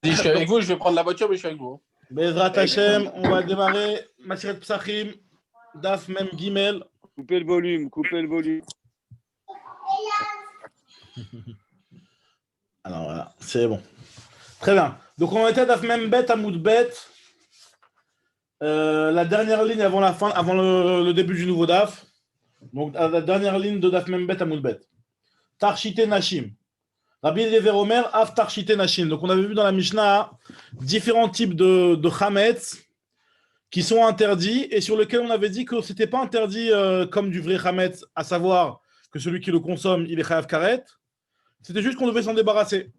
Si je suis avec vous, je vais prendre la voiture, mais je suis avec vous. Bezrat Hashem, on va démarrer Maseret Psachim, Daf Mem Gimel. Coupez le volume, coupez le volume. Alors voilà, c'est bon. Très bien. Donc on était à Daf Mem Bet Amoud Bet. La dernière ligne avant la fin, avant le début du nouveau Daf. Donc la dernière ligne de Daf Mem Bet Amoud Bet. Tarshite Nashim. Rabbi Eliezer Omer, Av Tarshite Nashim. Donc on avait vu dans la Mishnah différents types de Chametz qui sont interdits et sur lesquels on avait dit que ce n'était pas interdit comme du vrai Chametz, à savoir que celui qui le consomme, il est Chayav Karet. C'était juste qu'on devait s'en débarrasser.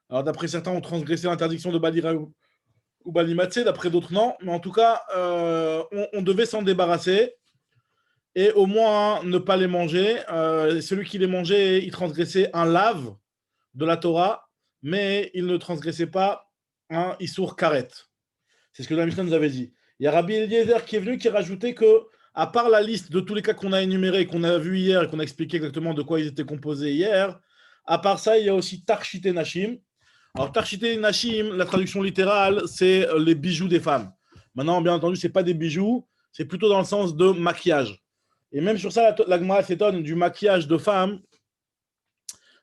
Alors d'après certains, on transgressait l'interdiction de Balira ou Balimatsé, d'après d'autres non. Mais en tout cas, on devait s'en débarrasser et au moins ne pas les manger. Celui qui les mangeait, il transgressait un lave de la Torah, mais il ne transgressait pas un Issour Karet. C'est ce que la Mishnah nous avait dit. Il y a Rabbi Eliezer qui est venu, qui rajoutait que, à part la liste de tous les cas qu'on a énumérés, qu'on a vu hier et qu'on a expliqué exactement de quoi ils étaient composés hier, à part ça, il y a aussi Tarshite Nashim. Alors, Tarshite Nashim, la traduction littérale, c'est les bijoux des femmes. Maintenant, bien entendu, ce n'est pas des bijoux, c'est plutôt dans le sens de maquillage. Et même sur ça, la Gemara s'étonne du maquillage de femmes.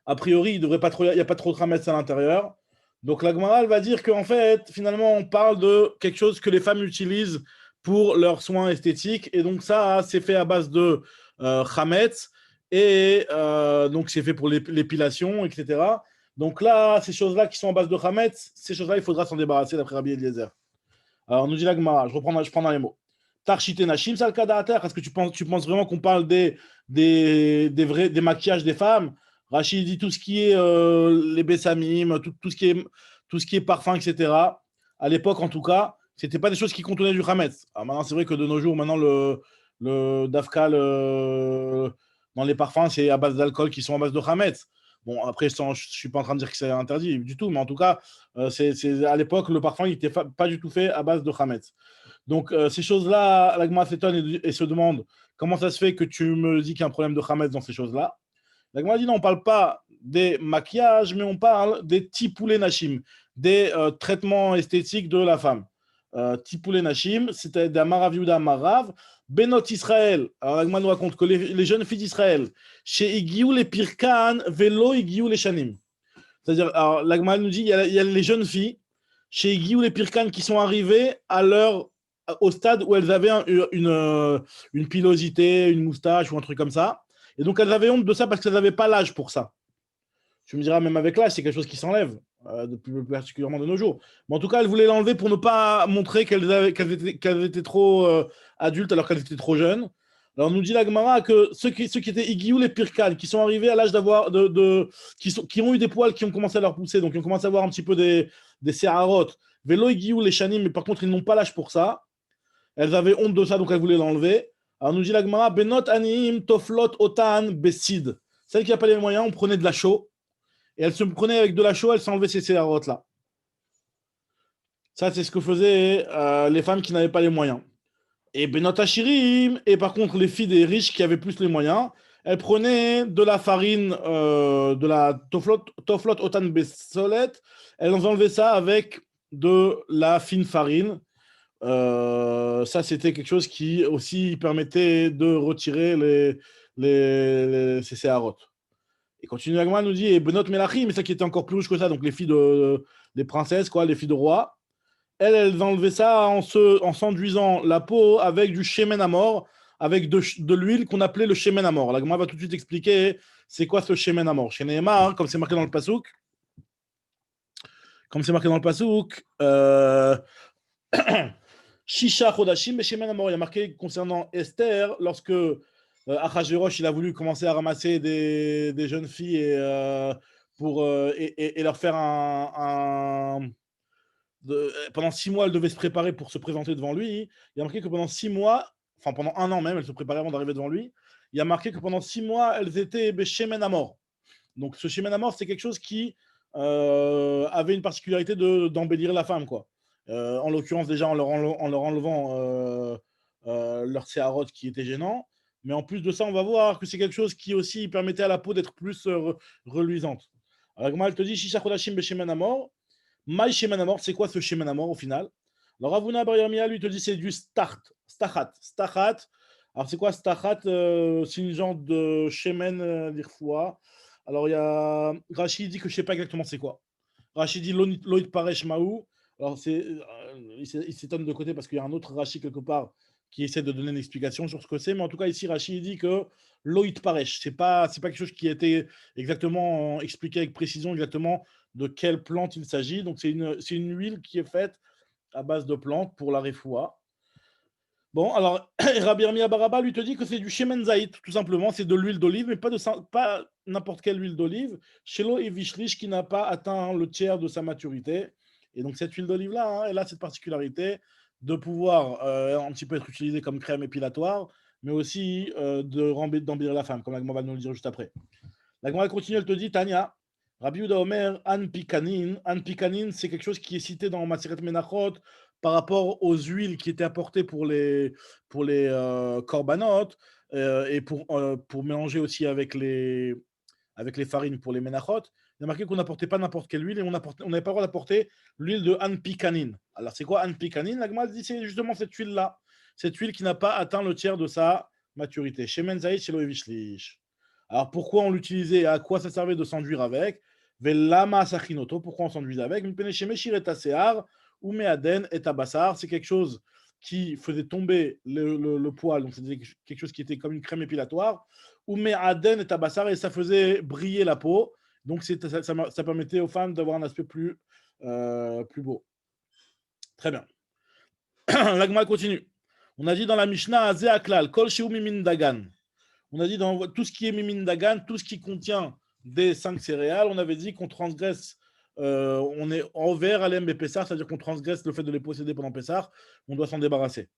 A priori, il n'y a pas trop de Chametz à l'intérieur. Donc la Gemara, elle va dire qu'en fait, finalement, on parle de quelque chose que les femmes utilisent pour leurs soins esthétiques. Et donc ça, c'est fait à base de Chametz. Et donc c'est fait pour l'épilation, etc. Donc là, ces choses-là qui sont à base de Chametz, ces choses-là, il faudra s'en débarrasser d'après Rabbi Eliezer. Alors nous dit la Gemara, je prends dans les mots. Tarshite Nashim, c'est le cas d'Ater. Est-ce que tu penses vraiment qu'on parle des maquillages des femmes? Rachid dit tout ce qui est les bessamim, tout ce qui est parfum, etc. À l'époque, en tout cas, ce n'était pas des choses qui contenaient du Hametz. Alors maintenant, c'est vrai que de nos jours, maintenant, le Dafkal dans les parfums, c'est à base d'alcool qui sont à base de Hametz. Bon, après, je ne suis pas en train de dire que c'est interdit du tout, mais en tout cas, à l'époque, le parfum n'était pas du tout fait à base de Hametz. Donc, ces choses-là, la Gemara s'étonne et se demande comment ça se fait que tu me dis qu'il y a un problème de Hametz dans ces choses-là. La Gemara dit non, on ne parle pas des maquillages, mais on parle des tipoulé nashim, des traitements esthétiques de la femme. Tipoulé nashim, c'était d'Amarav Yuda Amarav, Benot Israël. Alors la Gemara nous raconte que les jeunes filles d'Israël, chez Igiou les Pirkan, Velo Igiou les Shanim. C'est-à-dire, alors la Gemara nous dit il y a les jeunes filles, chez Igiou les Pirkan, qui sont arrivées au stade où elles avaient une pilosité, une moustache ou un truc comme ça. Et donc, elles avaient honte de ça parce qu'elles n'avaient pas l'âge pour ça. Tu me diras, même avec l'âge, c'est quelque chose qui s'enlève, plus particulièrement de nos jours. Mais en tout cas, elles voulaient l'enlever pour ne pas montrer qu'elles étaient trop adultes alors qu'elles étaient trop jeunes. Alors, nous dit la Gemara que ceux qui étaient Igiou les Pirkan, qui sont arrivés à l'âge d'avoir, qui ont eu des poils qui ont commencé à leur pousser, donc qui ont commencé à avoir un petit peu des Seharot, Vélo Igiou les Shanim, mais par contre, ils n'ont pas l'âge pour ça. Elles avaient honte de ça, donc elles voulaient l'enlever. Alors nous dit la Gemara, Benot Anim Toflot Otan Besid. Celle qui n'a pas les moyens, on prenait de la chaux. Et elle se prenait avec de la chaux, elle s'enlevait ces séharotes là. Ça, c'est ce que faisaient les femmes qui n'avaient pas les moyens. Et Benot Ashirim, et par contre, les filles des riches qui avaient plus les moyens, elles prenaient de la farine, de la Toflot Otan Besolet, elles enlevaient ça avec de la fine farine. Ça, c'était quelque chose qui aussi permettait de retirer ces séharotes. Et continue la Gemara nous dit, et Benot Melachim, mais ça qui était encore plus riche que ça, donc les filles les princesses, quoi, les filles de rois, elles enlevaient ça en s'enduisant la peau avec du shemen amor, avec de l'huile qu'on appelait le shemen amor. La Gemara va tout de suite expliquer c'est quoi ce shemen amor. Chez Nehemar, comme c'est marqué dans le pasouk, Shisha Chodashim Beshemen Amor. Il y a marqué concernant Esther, lorsque Achashverosh il a voulu commencer à ramasser des jeunes filles et leur faire pendant 6 mois, elle devait se préparer pour se présenter devant lui. Il y a marqué que pendant 6 mois, enfin pendant 1 an même, elle se préparait avant d'arriver devant lui. Il y a marqué que pendant 6 mois, elles étaient Beshemen Amor. Donc ce Shemen Amor, c'est quelque chose qui avait une particularité d'embellir la femme, quoi. En l'occurrence, déjà en leur enlevant leur séharot qui était gênant. Mais en plus de ça, on va voir que c'est quelque chose qui aussi permettait à la peau d'être plus reluisante. Alors, elle te dit Shisha Chodashim Beshemen Amor, Maï Shemenamor, c'est quoi ce Shemenamor au final? Alors Ravuna Bar Yirmiyah, lui, te dit c'est du stachat. Stachat. Alors c'est quoi stachat? C'est une genre de Shemen d'Irfoua. Alors il y a Rachid dit que je ne sais pas exactement c'est quoi. Rachid dit Loït Paresh Maou. Alors il s'étonne de côté parce qu'il y a un autre Rachid quelque part qui essaie de donner une explication sur ce que c'est. Mais en tout cas, ici, Rachid dit que Loït Paresh, c'est pas quelque chose qui a été exactement expliqué avec précision exactement de quelle plante il s'agit. Donc, c'est une huile qui est faite à base de plantes pour la refoua. Bon, alors, Rabbi Yirmiyah Baraba lui te dit que c'est du shemen zaït, tout simplement, c'est de l'huile d'olive, mais pas n'importe quelle huile d'olive. Shelo et Vishlish qui n'a pas atteint le tiers de sa maturité. Et donc, cette huile d'olive-là, elle a cette particularité de pouvoir un petit peu être utilisée comme crème épilatoire, mais aussi d'embellir la femme, comme la va nous le dire juste après. La Gemara continue, elle te dit, Tania, Rabbi Yehuda Omer, An Pikanin. An Pikanin, c'est quelque chose qui est cité dans Maseret Menachot par rapport aux huiles qui étaient apportées pour les korbanot et pour mélanger aussi avec les farines pour les menachot. Il y a marqué qu'on n'apportait pas n'importe quelle huile et on n'avait pas le droit d'apporter l'huile de An Pikanin. Alors, c'est quoi An Pikanin? La Gemara dit c'est justement cette huile-là. Cette huile qui n'a pas atteint le tiers de sa maturité. Shemen Zaït, Shelo Evishlish. Alors pourquoi on l'utilisait et à quoi ça servait de s'enduire avec? Velama Sachinoto, pourquoi on s'enduisait avec? Ou Meaden et Tabassar, c'est quelque chose qui faisait tomber le poil, donc c'était quelque chose qui était comme une crème épilatoire. Ou Meaden et Tabassar, et ça faisait briller la peau, donc ça permettait aux femmes d'avoir un aspect plus beau. Très bien. La Gemara continue. On a dit dans la Mishnah, Aklal, Kol Sheu Mimin Dagan. On a dit dans tout ce qui est Mimin Dagan, tout ce qui contient des 5 céréales, on avait dit qu'on transgresse, on est envers Alem et Pessar, c'est-à-dire qu'on transgresse le fait de les posséder pendant Pessar, on doit s'en débarrasser.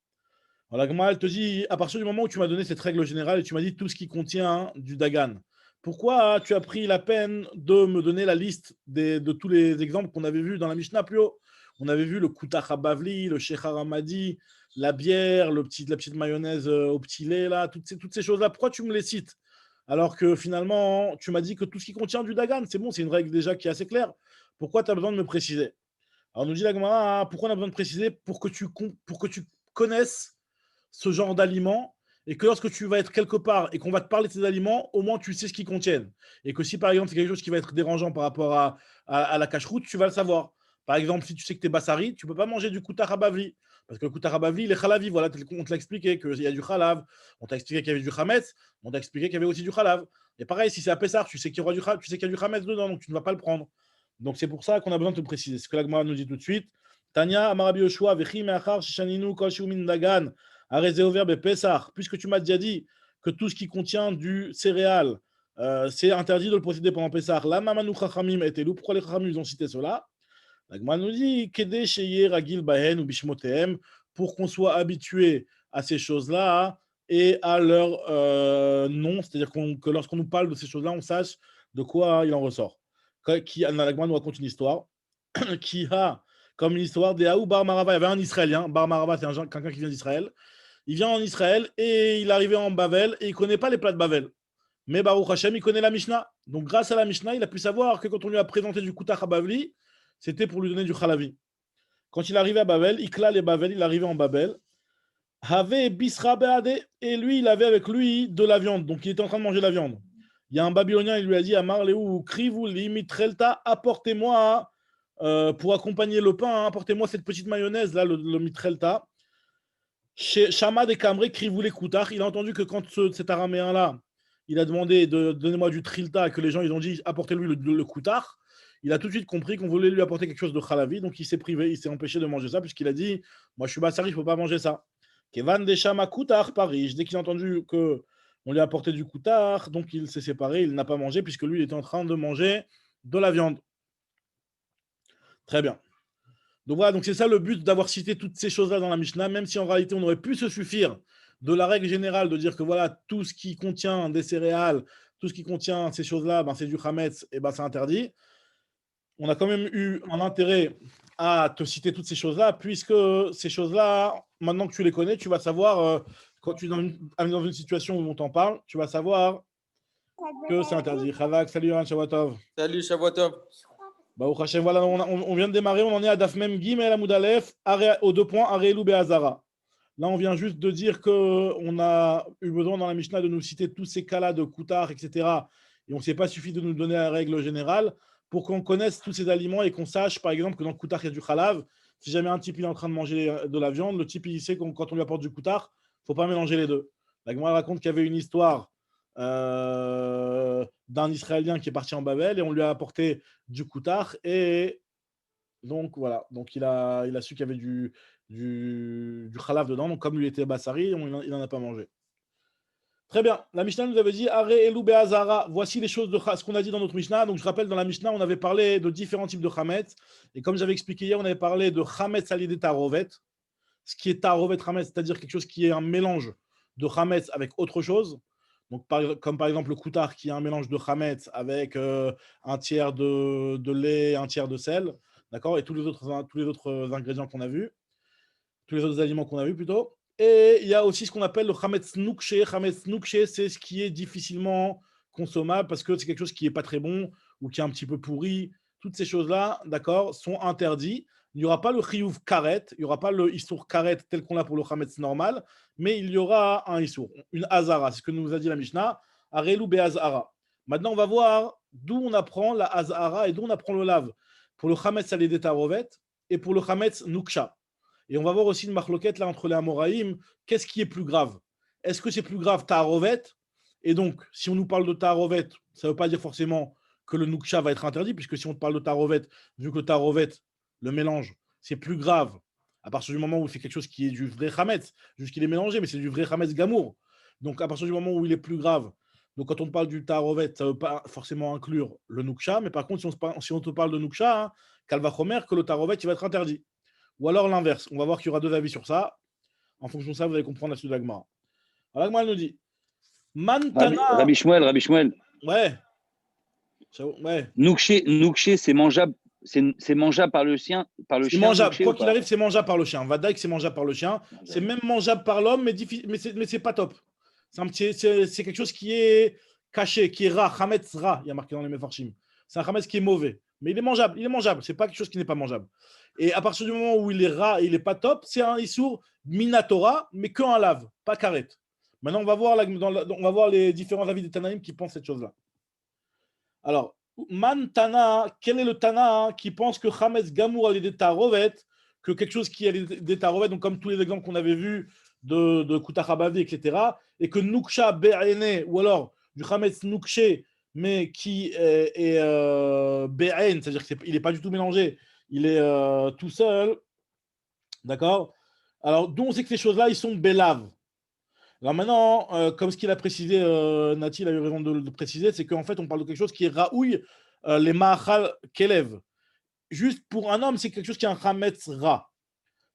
Alors la Gemara, elle te dit, à partir du moment où tu m'as donné cette règle générale et tu m'as dit tout ce qui contient du Dagan, pourquoi tu as pris la peine de me donner la liste de tous les exemples qu'on avait vus dans la Mishnah plus haut? On avait vu le Koutach Habavli, le Shechar Hamadi, la bière, la petite mayonnaise au petit lait, là, toutes ces choses-là. Pourquoi tu me les cites? Alors que finalement, tu m'as dit que tout ce qui contient du Dagan, c'est bon, c'est une règle déjà qui est assez claire. Pourquoi tu as besoin de me préciser? Alors nous dit la Gemara, pourquoi on a besoin de préciser? Pour que tu connaisses ce genre d'aliments et que lorsque tu vas être quelque part et qu'on va te parler de ces aliments, au moins tu sais ce qu'ils contiennent. Et que si par exemple c'est quelque chose qui va être dérangeant par rapport à la cache-route, tu vas le savoir. Par exemple, si tu sais que tu es Bassari, tu ne peux pas manger du Koutar Habavli. Parce que le Koutar Habavli, il est Khalavi. Voilà, on te l'a expliqué qu'il y a du Khalav. On t'a expliqué qu'il y avait du Khametz. On t'a expliqué qu'il y avait aussi du Khalav. Et pareil, si c'est à Pessar, tu sais qu'il y aura tu sais qu'il y a du Khametz dedans, donc tu ne vas pas le prendre. Donc c'est pour ça qu'on a besoin de te préciser. Ce que la Gemara nous dit tout de suite. Tania, Amarabi Yoshua, Vechi Meachar, Shishaninu, Kol Shumin Dagan, Arezé au verbe Pessar. Puisque tu m'as déjà dit que tout ce qui contient du céréal, c'est interdit de le posséder pendant Pessar. La Mamanou Chachamim était loup. Pourquoi les Chachamim ils ont cité cela? La Gemara nous dit Kede Sheye Ragil Bahen ou Bishmotehem, pour qu'on soit habitué à ces choses-là et à leur nom, c'est-à-dire que lorsqu'on nous parle de ces choses-là, on sache de quoi il en ressort. La Gemara nous raconte une histoire qui a comme une histoire des Aou Bar Marava. Il y avait un Israélien. Bar Marava, c'est quelqu'un qui vient d'Israël. Il vient en Israël et il est arrivé en Bavel et il ne connaît pas les plats de Bavel. Mais Baruch Hashem, il connaît la Mishnah. Donc, grâce à la Mishnah, il a pu savoir que quand on lui a présenté du Koutach Habavli, c'était pour lui donner du Khalavi. Quand il est arrivé à Babel, Ikla les Bavel, il est arrivé en Babel. Have Bisra Beade, et lui, il avait avec lui de la viande. Donc, il était en train de manger la viande. Il y a un Babylonien, il lui a dit Amar Leou, Krivou, Limitrelta, apportez-moi, pour accompagner le pain, apportez-moi cette petite mayonnaise, là, le Mitrelta. Shama de Kamre, Krivou les Koutach, il a entendu que quand cet araméen-là, il a demandé de donner-moi du Trilta, et que les gens, ils ont dit apportez-lui le Koutach, il a tout de suite compris qu'on voulait lui apporter quelque chose de Khalavi, donc il s'est privé, il s'est empêché de manger ça, puisqu'il a dit moi je suis Bassari, je ne peux pas manger ça. Kevan de Shama Koutach, Paris, dès qu'il a entendu qu'on lui a apporté du Koutach, donc il s'est séparé, il n'a pas mangé, puisque lui, il était en train de manger de la viande. Très bien. Donc voilà, donc c'est ça le but d'avoir cité toutes ces choses-là dans la Mishnah, même si en réalité on aurait pu se suffire de la règle générale de dire que voilà, tout ce qui contient des céréales, tout ce qui contient ces choses-là, ben, c'est du Hametz, et ben, c'est interdit. On a quand même eu un intérêt à te citer toutes ces choses-là, puisque ces choses-là, maintenant que tu les connais, tu vas savoir, quand tu es dans une situation où on t'en parle, tu vas savoir que c'est interdit. Khavak, salut Yohan, Shavuot Tov. Salut, Shavuot Tov. Bah, au Hachem, voilà, on vient de démarrer, on en est à Daf Mem Gim et la Moudalef, aux 2 points, Areelou Be'azara. Là, on vient juste de dire qu'on a eu besoin dans la Mishnah de nous citer tous ces cas-là de Koutar, etc. Et on ne s'est pas suffi de nous donner la règle générale pour qu'on connaisse tous ces aliments et qu'on sache, par exemple, que dans le Koutar, il y a du Khalav. Si jamais un type il est en train de manger de la viande, le type il sait que quand on lui apporte du Koutar, il ne faut pas mélanger les deux. La Gemara raconte qu'il y avait une histoire d'un Israélien qui est parti en Babel et on lui a apporté du Koutar et donc voilà, donc il a su qu'il y avait du Khalav dedans, donc comme lui était Bassari, il n'en a pas mangé. Très bien, la Mishnah nous avait dit Are Elou Be'azara, voici les choses de ce qu'on a dit dans notre Mishnah. Donc je rappelle, dans la Mishnah, on avait parlé de différents types de Chametz, et comme j'avais expliqué hier, on avait parlé de Chametz alidé Tarovet, ce qui est Tarovet Chametz, c'est-à-dire quelque chose qui est un mélange de Chametz avec autre chose. Donc, comme par exemple le Koutar, qui est un mélange de Chametz avec un tiers de lait, un tiers de sel, d'accord, et tous les autres ingrédients qu'on a vus, tous les autres aliments qu'on a vus plutôt. Et il y a aussi ce qu'on appelle le Chametz Noukshe. Chametz Noukshe, c'est ce qui est difficilement consommable parce que c'est quelque chose qui n'est pas très bon ou qui est un petit peu pourri. Toutes ces choses-là, d'accord, sont interdites. Il n'y aura pas le Chiyuv Karet, il n'y aura pas le Issour Karet tel qu'on l'a pour le Chametz normal, mais il y aura un Issour, une Hazara. C'est ce que nous a dit la Mishnah. Arelu Be'azara. Maintenant, on va voir d'où on apprend la Hazara et d'où on apprend le lave pour le Chametz Aledé Tarovet et pour le Chametz Nuksha. Et on va voir aussi une marloquette là entre les Amoraïm. Qu'est-ce qui est plus grave? Est-ce que c'est plus grave Taharovet? Et donc, si on nous parle de Taharovet, ça ne veut pas dire forcément que le Nuksha va être interdit, puisque si on te parle de Taharovet, vu que le Taharovet, le mélange, c'est plus grave à partir du moment où c'est quelque chose qui est du vrai Hametz, juste qu'il est mélangé, mais c'est du vrai Hametz Gamour. Donc, à partir du moment où il est plus grave, donc quand on te parle du Taharovet, ça ne veut pas forcément inclure le Nuksha, mais par contre, si on te parle de Nuksha, hein, Kalvachomer, que le Taharovet, il va être interdit. Ou alors l'inverse. On va voir qu'il y aura 2 avis sur ça. En fonction de ça, vous allez comprendre la suite de l'Agmara. Alors l'Agmara nous dit Mantana. Rabbi Shmuel. Ouais. Ouais. Noukshe, c'est mangeable. C'est mangeable par le chien. C'est mangeable. Quoi qu'il arrive, c'est mangeable par le chien. Vadaïk, c'est mangeable par le chien. C'est même mangeable par l'homme, mais c'est pas top. C'est quelque chose qui est caché, qui est rat. Chametz rat, il y a marqué dans les Mefarshim. C'est un chametz qui est mauvais. Mais il est mangeable. Il est mangeable. C'est pas quelque chose qui n'est pas mangeable. Et à partir du moment où il est rat et il n'est pas top, c'est un issour minatora, mais qu'un lave, pas karet. Maintenant, on va voir les différents avis des Tanaïm qui pensent cette chose-là. Alors, Man Tana, quel est le Tana qui pense que Chametz Gamour a des tarovet, que quelque chose qui a des tarovet, donc comme tous les exemples qu'on avait vus de Koutachabavi, etc., et que Nuksha Be'ene, ou alors du Chametz Nukshe, mais qui est Be'en, c'est-à-dire qu'il n'est pas du tout mélangé, il est tout seul, d'accord? Alors, d'où on sait que ces choses-là, ils sont Belav. Alors maintenant, comme ce qu'il a précisé, Nati, il a eu raison de préciser, c'est qu'en fait, on parle de quelque chose qui est raouille les ma'achal kelev. Juste pour un homme, c'est quelque chose qui est un chametz ra.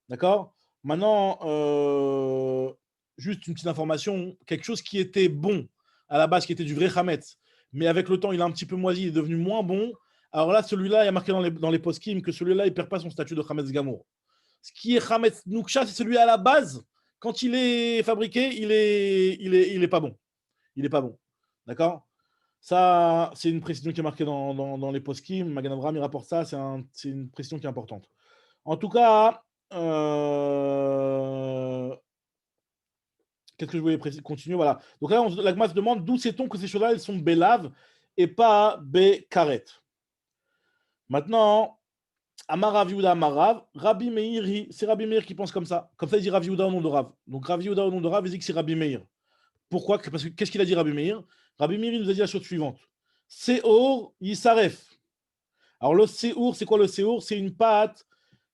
D'accord? Maintenant, juste une petite information, quelque chose qui était bon à la base, qui était du vrai chametz, mais avec le temps, il a un petit peu moisi, il est devenu moins bon. Alors là, celui-là, il y a marqué dans les post-kim que celui-là, il ne perd pas son statut de chametz gamour. Ce qui est chametz nuksha, c'est celui à la base. Quand il est fabriqué, il est pas bon. Il est pas bon. D'accord? Ça, c'est une précision qui est marquée dans les post-kim. Magan Avraham, il rapporte ça. C'est une précision qui est importante. En tout cas, qu'est-ce que je voulais continuer? Voilà. Donc là, l'Agma se demande d'où sait-on que ces choses-là, elles sont bélaves et pas békaret. Maintenant, Amar Rav Yehuda Amarav, Rabbi Meir, c'est Rabbi Meir qui pense comme ça. Comme ça, il dit Rav Yehuda au nom de Rav. Donc Rav Yehuda au nom de Rav, il dit que c'est Rabbi Meir. Pourquoi? Parce que qu'est-ce qu'il a dit Rabbi Meir? Rabbi Meir, il nous a dit la chose suivante. Seor Yisaref. Alors le Seor, c'est quoi le Seor? C'est une pâte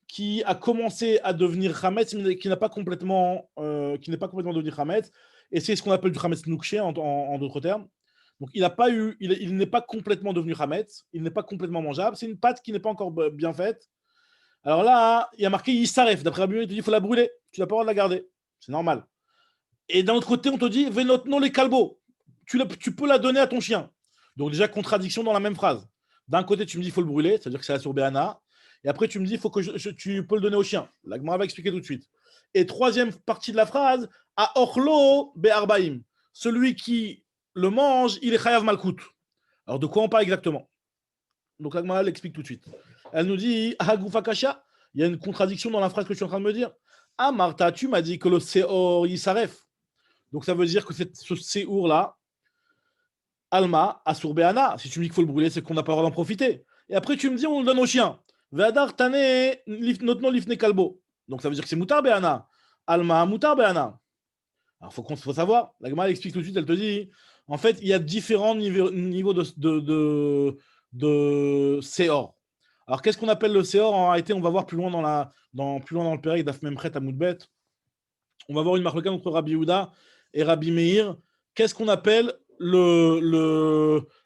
qui a commencé à devenir Chametz, mais qui n'est pas complètement devenu Chametz. Et c'est ce qu'on appelle du Chametz Nukshe en d'autres termes. Donc il n'est pas complètement devenu Chametz, il n'est pas complètement mangeable. C'est une pâte qui n'est pas encore bien faite. Alors là, il y a marqué Yisaref. D'après Rabbi Meir, il te dit qu'il faut la brûler. Tu n'as pas le droit de la garder. C'est normal. Et d'un autre côté, on te dit Venotno les calbos. Tu peux la donner à ton chien. Donc déjà, contradiction dans la même phrase. D'un côté, tu me dis qu'il faut le brûler, c'est-à-dire que c'est la surbéana. Et après, tu me dis faut que tu peux le donner au chien. La Gemara va expliquer tout de suite. Et troisième partie de la phrase, à Orlo Be'arbaim. Celui qui le mange, il est Chayav Malkout. Alors de quoi on parle exactement? Donc la Gemara elle explique tout de suite. Elle nous dit Hagoufa Kasha, il y a une contradiction dans la phrase que je suis en train de me dire. Ah Martha, tu m'as dit que le Seor Yisaref. Donc ça veut dire que ce Seour là, Alma, Asur Be'ana. Si tu me dis qu'il faut le brûler, c'est qu'on n'a pas le droit d'en profiter. Et après tu me dis on le donne aux chiens. Ve'adar Tane Notno Lifne Kalbo. Donc ça veut dire que c'est Moutar Be'ana. Alma, Moutar Be'ana. Alors faut savoir, la Gemara explique tout de suite, elle te dit, en fait, il y a différents niveaux de Seor. Alors, qu'est-ce qu'on appelle le Seor? En réalité, on va voir plus loin plus loin dans le Pérec d'Af Memchet à Moudbet. On va voir une marque entre Rabbi Yehuda et Rabbi Meir. Qu'est-ce qu'on appelle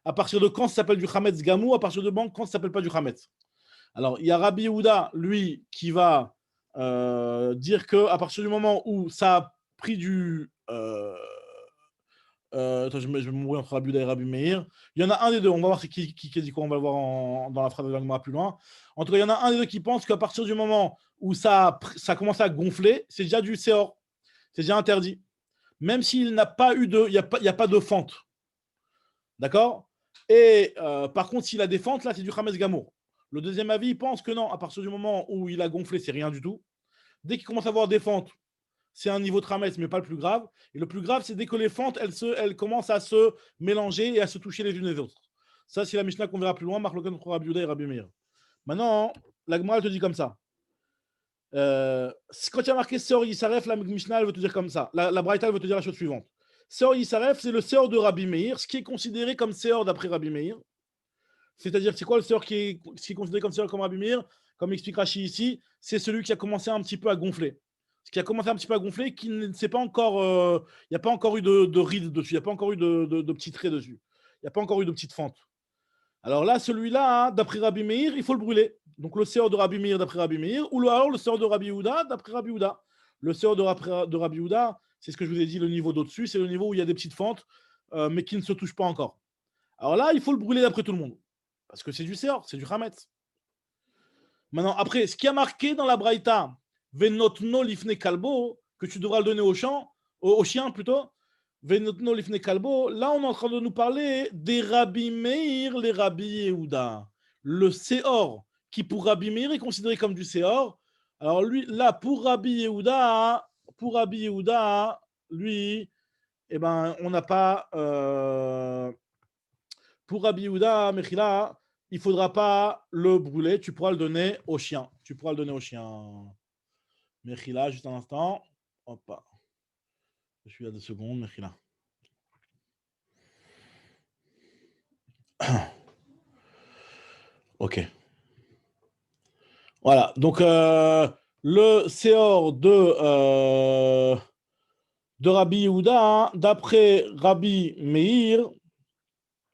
à partir de quand ça s'appelle du Chametz Gamou, à partir de quand ça s'appelle pas du Chametz? Alors, il y a Rabbi Yehuda, lui, qui va dire qu'à partir du moment où ça a pris du. Attends, je vais mourir entre Rabbi Yehuda et Rabbi Meir. Il y en a un des deux, on va voir qui dit quoi, on va le voir dans la phrase de l'Agma plus loin. En tout cas, il y en a un des deux qui pense qu'à partir du moment où ça a commencé à gonfler, c'est déjà du Seor. C'est déjà interdit. Même s'il n'a pas eu de. Il n'y a pas de fente. D'accord? Et par contre, s'il a des fentes, là, c'est du Chametz Gamour. Le deuxième avis, il pense que non, à partir du moment où il a gonflé, c'est rien du tout. Dès qu'il commence à avoir des fentes, c'est un niveau de Chametz, mais pas le plus grave. Et le plus grave, c'est dès que les fentes, elles commencent à se mélanger et à se toucher les unes les autres. Ça, c'est la Mishnah qu'on verra plus loin, Marc Logan entre Rabbi Yehuda et Rabbi Meir. Maintenant, la Gemara, elle te dit comme ça. Quand il y a marqué Seor Yisaref, la Mishnah, elle veut te dire comme ça. La Braïta, elle veut te dire la chose suivante. Seor Yisaref, c'est le Seor de Rabbi Meir, ce qui est considéré comme Seor d'après Rabbi Meir. C'est-à-dire, c'est quoi le Seor qui est considéré comme Seor comme Rabbi Meir? Comme explique Rashi ici, c'est celui qui a commencé un petit peu à gonfler. Ce qui a commencé un petit peu à gonfler, qui ne s'est pas encore. Il n'y a pas encore eu de rides dessus, il n'y a pas encore eu de petits traits dessus. Il n'y a pas encore eu de petites fentes. Alors là, celui-là, hein, d'après Rabbi Meir, il faut le brûler. Donc le Seor de Rabbi Meir d'après Rabbi Meir, ou alors le Seor de Rabbi Yehuda d'après Rabbi Yehuda. Le Seor de Rabbi Yehuda, c'est ce que je vous ai dit, le niveau d'au-dessus, c'est le niveau où il y a des petites fentes, mais qui ne se touchent pas encore. Alors là, il faut le brûler d'après tout le monde. Parce que c'est du Seor, c'est du Chametz. Maintenant, après, ce qui a marqué dans la Braïta, Venotno lifne kalbo, que tu devras le donner au chien plutôt, Venotno lifne kalbo, là on est en train de nous parler des Rabbi Meir, les Rabbi Yehuda. Le Seor, qui pour Rabbi Meir est considéré comme du Seor. Alors lui, là, pour Rabbi Yehuda, lui, eh ben, on n'a pas. Pour Rabbi Yehuda, Mechila, il ne faudra pas le brûler, tu pourras le donner au chien. Mechila, juste un instant. Hop. Je suis à 2 secondes, Mechila. Ok. Voilà, donc le Seor de Rabbi Yehuda, hein, d'après Rabbi Meir,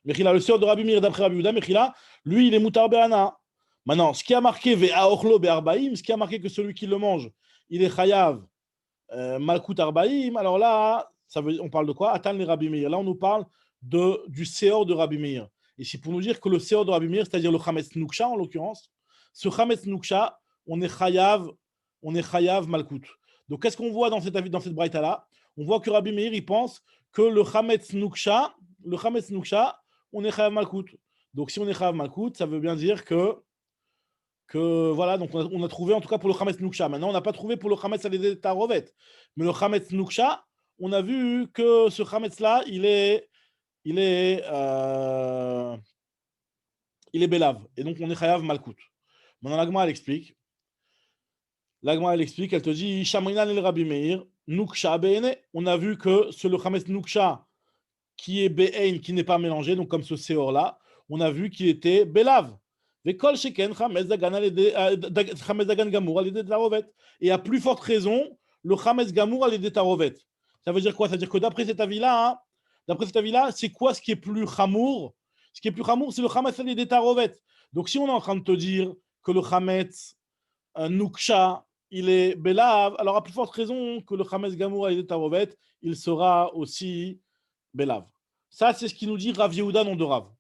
Mechila, le Seor de Rabbi Meir d'après Rabbi Yehuda, Mechila, lui, il est Moutar Be'ana. Maintenant, ce qui a marqué Ve'aochlo Be'arbaïm, ce qui a marqué que celui qui le mange, il est Chayav Malkout Arbaïm, alors là, on parle de quoi? Atan les Rabbi Meir. Là, on nous parle du Seor de Rabbi Meir. Et c'est pour nous dire que le Seor de Rabbi Meir, c'est-à-dire le Chametz Nuksha en l'occurrence, ce Chametz Nuksha, on est Chayav Malkout. Donc, qu'est-ce qu'on voit dans cette braïta-là? On voit que Rabbi Meir, il pense que le Chametz Nuksha, on est Chayav Malkout. Donc, si on est Chayav Malkout, ça veut bien dire que voilà, donc on a trouvé en tout cas pour le Chametz Nuksha. Maintenant, on n'a pas trouvé pour le Chametz Aledé Tarovet. Mais le Chametz Nuksha, on a vu que ce Chametz-là, il est Belav. Et donc, on est Chayav Malkout. Maintenant, l'Agma, elle explique. Elle te dit Shamrinan el Rabbi Meir, Nuksha Be'ene. On a vu que le Chametz Nuksha qui est Be'en, qui n'est pas mélangé, donc comme ce Seor-là, on a vu qu'il était Belav. Et à plus forte raison, le Chametz Gamour al Tarovet. Ça veut dire quoi? Ça veut dire que d'après cet avis-là, c'est quoi ce qui est plus Chamour? Ce qui est plus Chamour, c'est le Chametz al Tarovet. Donc si on est en train de te dire que le Chametz Nuksha, il est Belav, alors à plus forte raison que le Chametz Gamour al Tarovet, il sera aussi Belav. Ça, c'est ce qui nous dit Rav Yehuda, nom de Rav.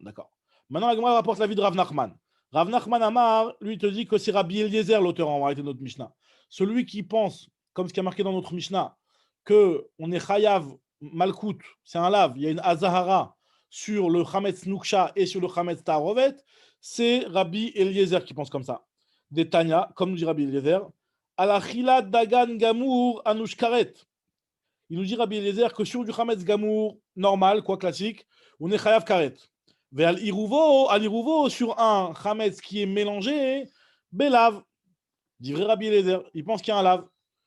D'accord. Maintenant, la Gemara rapporte l'avis de Rav Nachman. Rav Nachman Amar, lui, te dit que c'est Rabbi Eliezer, l'auteur en réalité de notre Mishnah. Celui qui pense, comme ce qui est marqué dans notre Mishnah, qu'on est Chayav Malkout, c'est un lave, il y a une Azahara sur le Chametz Nuksha et sur le Chametz Taharovet, c'est Rabbi Eliezer qui pense comme ça. Des Tanya, comme nous dit Rabbi Eliezer, Alachila Dagan Gamour Anushkaret. Il nous dit Rabbi Eliezer que sur du Chametz Gamour normal, quoi, classique, on est Chayav Karet. Mais al Iruvo, sur un Chametz qui est mélangé, Belav. Dit vrai Rabbi Eliezer, il pense qu'il y a un lave.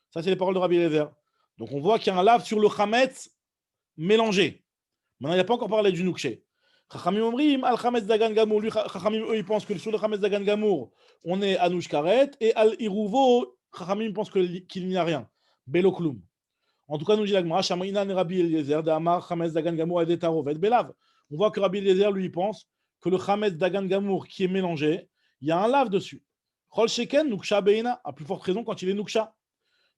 Ça, c'est les paroles de Rabbi Eliezer. Donc, on voit qu'il y a un lave sur le Chametz mélangé. Maintenant, il n'y a pas encore parlé du Nukshe. Chachamim Omrim, al Chametz Dagan Gamour. Lui, Chachamim, eux, ils pensent que sur le Chametz Dagan Gamour, on est Anush Karet. Et al Iruvo, Chachamim pense qu'il n'y a rien. Belo Klum. En tout cas, nous dit la Gemara, Shamaïnan et Rabbi Eliezer, d'Amar Chametz Dagan Gamour et d'Etarovet Belav. On voit que Rabbi Eliezer, lui, pense que le Chametz Dagan Gamour qui est mélangé, il y a un lave dessus. Chol Sheken, Nuksha Beina, à plus forte raison quand il est Nuksha.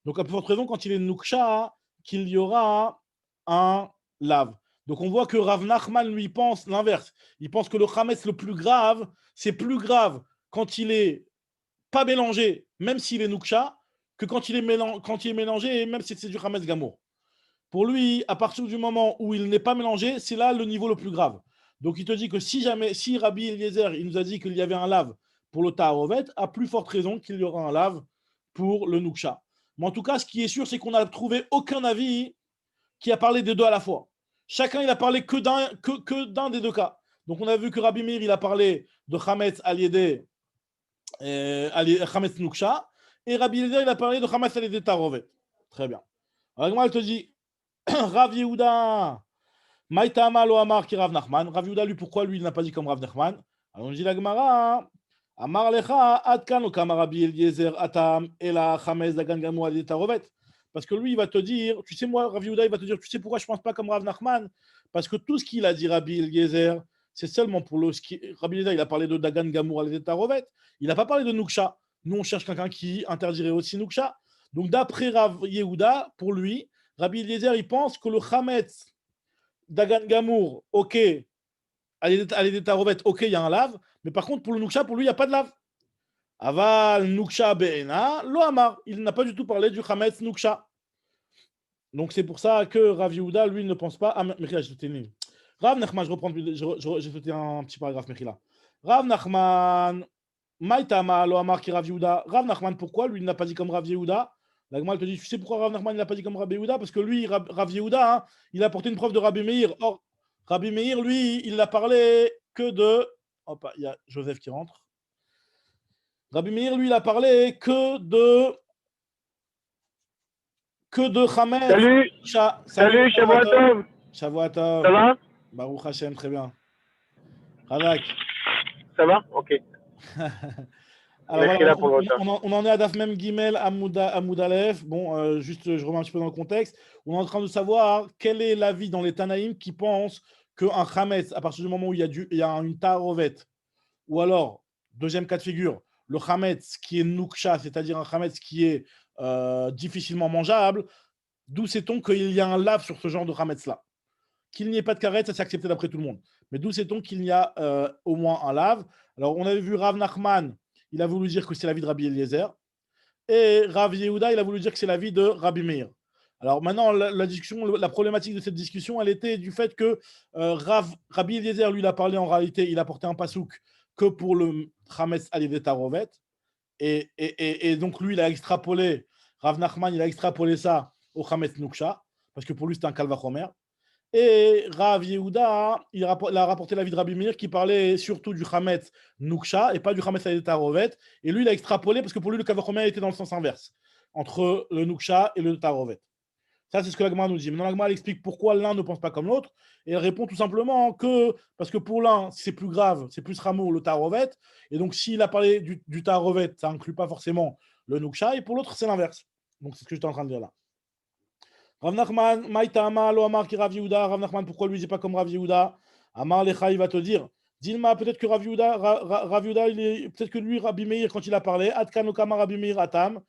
Donc, à plus forte raison quand il est Nuksha, qu'il y aura un lave. Donc, on voit que Rav Nachman, lui, pense l'inverse. Il pense que le Chametz le plus grave, c'est plus grave quand il est pas mélangé, même s'il est Nuksha, que quand il est mélangé, même si c'est du Chametz Gamour. Pour lui, à partir du moment où il n'est pas mélangé, c'est là le niveau le plus grave. Donc, il te dit que si Rabbi Eliezer, il nous a dit qu'il y avait un lave pour le Taharovet, à plus forte raison qu'il y aura un lave pour le Nuksha. Mais en tout cas, ce qui est sûr, c'est qu'on n'a trouvé aucun avis qui a parlé des deux à la fois. Chacun, il a parlé que d'un des deux cas. Donc, on a vu que Rabbi Meir, il a parlé de Chametz Aliédé, Chametz Nuksha, et Rabbi Eliezer, il a parlé de Chametz Aliédé Taharovet. Très bien. Alors, moi, elle te dit, Rav Yehuda, Maïtama lo Amar ki Rav Nachman. Rav Yehuda, lui, pourquoi lui, il n'a pas dit comme Rav Nachman? Alors, on dit la Gemara, Amar lecha, Adkan o kama Rabbi Eliezer atam, ela Chametz Dagan Gamour Aliédé Taharovet. Parce que lui, il va te dire, tu sais, moi, Rav Yehuda, il va te dire, tu sais pourquoi je ne pense pas comme Rav Nachman? Parce que tout ce qu'il a dit, Rabbi Eliezer, c'est seulement pour le. Rabbi Eliezer, il a parlé de Dagan Gamour Aliédé Taharovet. Il n'a pas parlé de Nuksha. Nous, on cherche quelqu'un qui interdirait aussi Nuksha. Donc, d'après Rav Yehuda, pour lui, Rabbi Eliezer, il pense que le Chametz Dagan Gamour, ok, Aliédé Taharovet, ok, il y a un lave. Mais par contre, pour le Nuksha, pour lui, il n'y a pas de lave. Aval Nuksha Be'ena, lo Amar. Il n'a pas du tout parlé du Chametz Nuksha. Donc c'est pour ça que Rav Yehuda, lui, ne pense pas. Ah, Mechila, je t'ai dit. Rav Nachman, je reprends, j'ai fait un petit paragraphe, Mechila. Rav Nachman, Maïtama, lo Amar ki Rav Yehuda. Rav Nachman, pourquoi lui, il n'a pas dit comme Rav Yehuda? La Gemara te dit, tu sais pourquoi Rav Nachman n'a pas dit comme Rabbi Yehuda? Parce que lui, Rav Yehuda, hein, il a apporté une preuve de Rabbi Meir. Or, Rabbi Meir, lui, il n'a parlé que de. Hop, il y a Joseph qui rentre. Rabbi Meir, lui, il a parlé que de Chametz. Salut, salut, Shavua Tov. Shavua Tov. Ça va? Baruch Hashem, très bien. Radak. Ça va? Ok. Alors Merci voilà, là pour votre on en est à Daf Mem Gimel Amoud Aleph. Bon, juste, je remets un petit peu dans le contexte. On est en train de savoir quel est l'avis dans les Tanaïm qui pensent qu'un Chametz, à partir du moment où il y a une Taharovet, ou alors, deuxième cas de figure, le Chametz qui est Nuksha, c'est-à-dire un Chametz qui est difficilement mangeable, d'où sait-on qu'il y a un lave sur ce genre de Chametz-là? Qu'il n'y ait pas de karet, ça c'est accepté d'après tout le monde. Mais d'où sait-on qu'il y a au moins un lave? Alors, on avait vu Rav Nachman, il a voulu dire que c'est l'avis de Rabbi Eliezer. Et Rav Yehuda, il a voulu dire que c'est l'avis de Rabbi Meir. Alors maintenant, la discussion, la problématique de cette discussion, elle était du fait que Rabbi Eliezer, lui, il a parlé en réalité, il a porté un pasouk que pour le Chametz Aliédé Taharovet. Et donc, lui, il a extrapolé, Rav Nachman, il a extrapolé ça au Chametz Nuksha, parce que pour lui, c'était un Kalvachomer. Et Rav Yehuda, il a rapporté l'avis de Rabbi Meir qui parlait surtout du Chametz Nuksha et pas du Chametz Aliédé Taharovet. Et lui, il a extrapolé parce que pour lui, le Kalvachomer était dans le sens inverse, entre le Nuksha et le Taharovet. Ça, c'est ce que la Gemara nous dit. Maintenant, la Gemara elle explique pourquoi l'un ne pense pas comme l'autre. Et elle répond tout simplement que, parce que pour l'un, c'est plus grave, c'est plus rameau le Taharovet. Et donc, s'il a parlé du Taharovet, ça n'inclut pas forcément le Nuksha. Et pour l'autre, c'est l'inverse. Donc, c'est ce que j'étais en train de dire là. Rav Nachman, Maïtama, lo Amar ki Rav Yehuda. Rav Nachman, pourquoi lui, il n'est pas comme Rav Yehuda? Amar Lecha, il va te dire. Dilma, peut-être que Rav Yehuda, peut-être que lui, Rabbi Meir, quand il a parlé, Adkan Okama Rabbi Meir Atam.